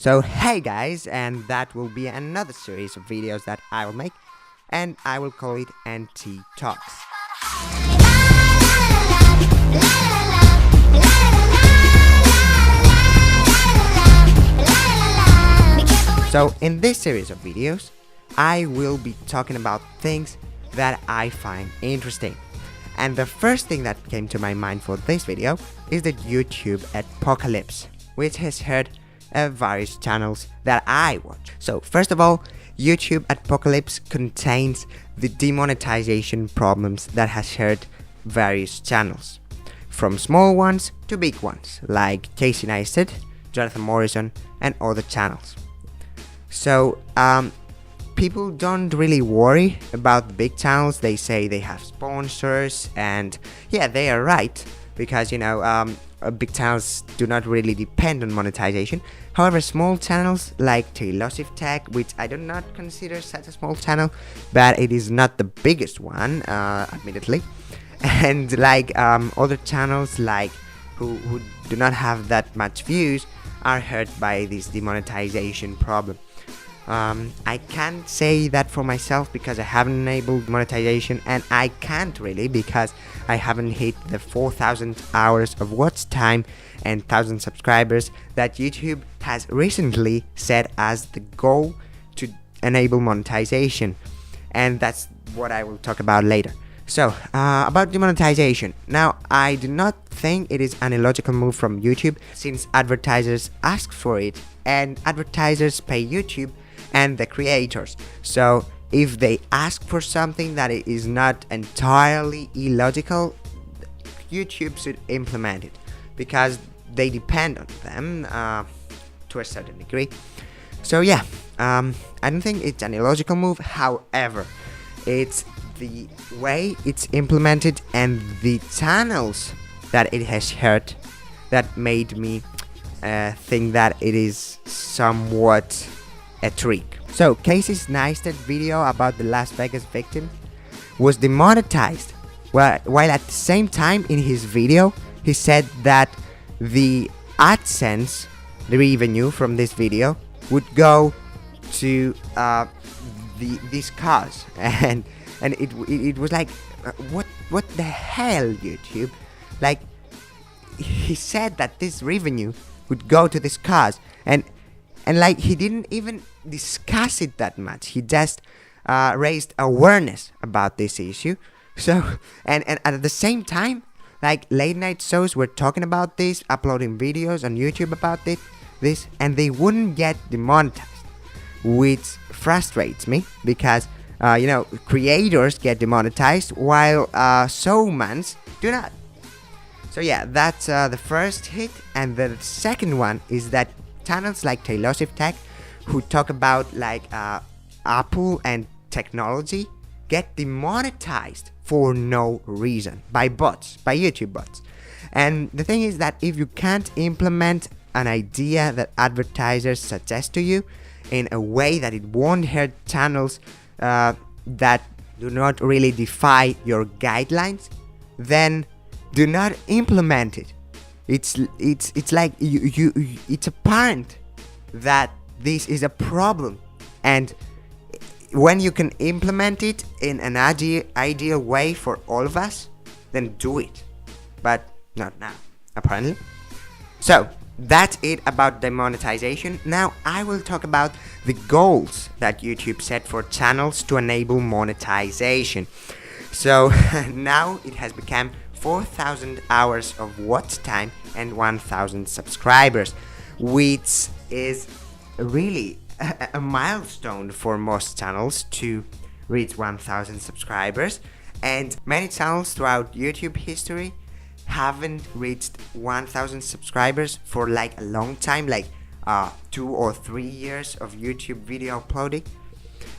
So hey guys, and that will be another series of videos that I will make, and I will call it NT Talks. So in this series of videos, I will be talking about things that I find interesting. And the first thing that came to my mind for this video is the YouTube Adpocalypse, which has heard various channels that I watch. So first of all, YouTube Adpocalypse contains the demonetization problems that has hurt various channels, from small ones to big ones, like Casey Neistat, Jonathan Morrison, and other channels. So people don't really worry about the big channels. They say they have sponsors, and yeah, they are right, because big channels do not really depend on monetization. However, small channels like Tailosive Tech, which I do not consider such a small channel, but it is not the biggest one, admittedly, and like other channels like who do not have that much views are hurt by this demonetization problem. I can't say that for myself because I haven't enabled monetization, and I can't really because I haven't hit the 4,000 hours of watch time and 1,000 subscribers that YouTube has recently set as the goal to enable monetization, and that's what I will talk about later. So, about demonetization. Now, I do not think it is an illogical move from YouTube, since advertisers ask for it, and advertisers pay YouTube and the creators. So if they ask for something that is not entirely illogical, YouTube should implement it, because they depend on them to a certain degree. So yeah, I don't think it's an illogical move. However, it's the way it's implemented and the channels that it has hurt that made me think that it is somewhat a trick. So Casey Neistat video about the Las Vegas victim was demonetized, while at the same time in his video he said that the AdSense, the revenue from this video, would go to this cause, and it was like, what the hell, YouTube? Like, he said that this revenue would go to this cause, and like he didn't even discuss it that much. He just raised awareness about this issue. So and at the same time, like, late night shows were talking about this, uploading videos on YouTube about this, and they wouldn't get demonetized, which frustrates me, because creators get demonetized while showmans do not. So yeah, that's the first hit. And the second one is that channels like Tailosive Tech, who talk about like Apple and technology, get demonetized for no reason by bots, by YouTube bots. And the thing is that if you can't implement an idea that advertisers suggest to you in a way that it won't hurt channels that do not really defy your guidelines, then do not implement it. It's like it's apparent that this is a problem, and when you can implement it in an ideal way for all of us, then do it, but not now, apparently. So that's it about demonetization. Now I will talk about the goals that YouTube set for channels to enable monetization. So now it has become 4,000 hours of watch time and 1,000 subscribers, which is really a milestone for most channels to reach 1,000 subscribers. And many channels throughout YouTube history haven't reached 1,000 subscribers for like a long time, like 2 or 3 years of YouTube video uploading.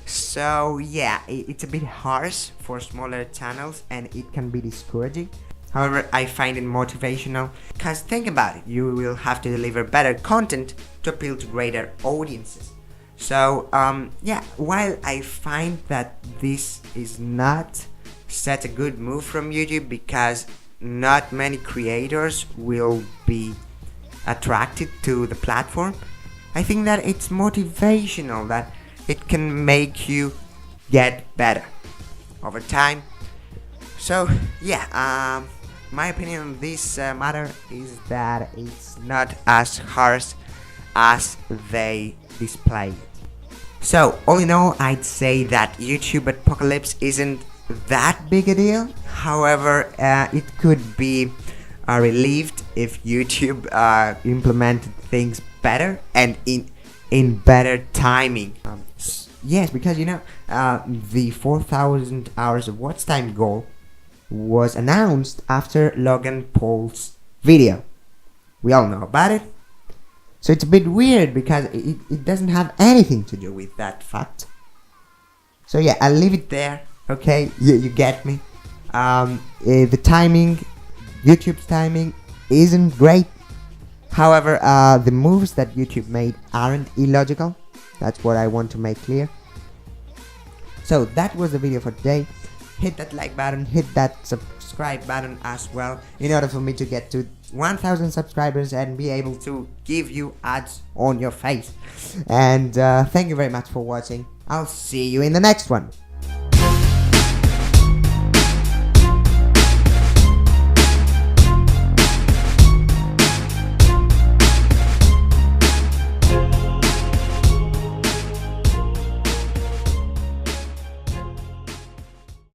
So yeah, it's a bit harsh for smaller channels, and it can be discouraging. However, I find it motivational, because think about it, you will have to deliver better content to appeal to greater audiences. So yeah, while I find that this is not such a good move from YouTube, because not many creators will be attracted to the platform, I think that it's motivational, that it can make you get better over time. So yeah, my opinion on this matter is that it's not as harsh as they display it. So all in all, I'd say that YouTube Adpocalypse isn't that big a deal. However, it could be relieved if YouTube implemented things better and in better timing. Yes, because the 4,000 hours of watch time goal was announced after Logan Paul's video. We all know about it. So it's a bit weird because it doesn't have anything to do with that fact. So yeah, I'll leave it there. Okay, you get me. The timing, YouTube's timing isn't great. However, the moves that YouTube made aren't illogical. That's what I want to make clear. So that was the video for today. Hit that like button, hit that subscribe button as well, in order for me to get to 1,000 subscribers and be able to give you ads on your face. And thank you very much for watching. I'll see you in the next one.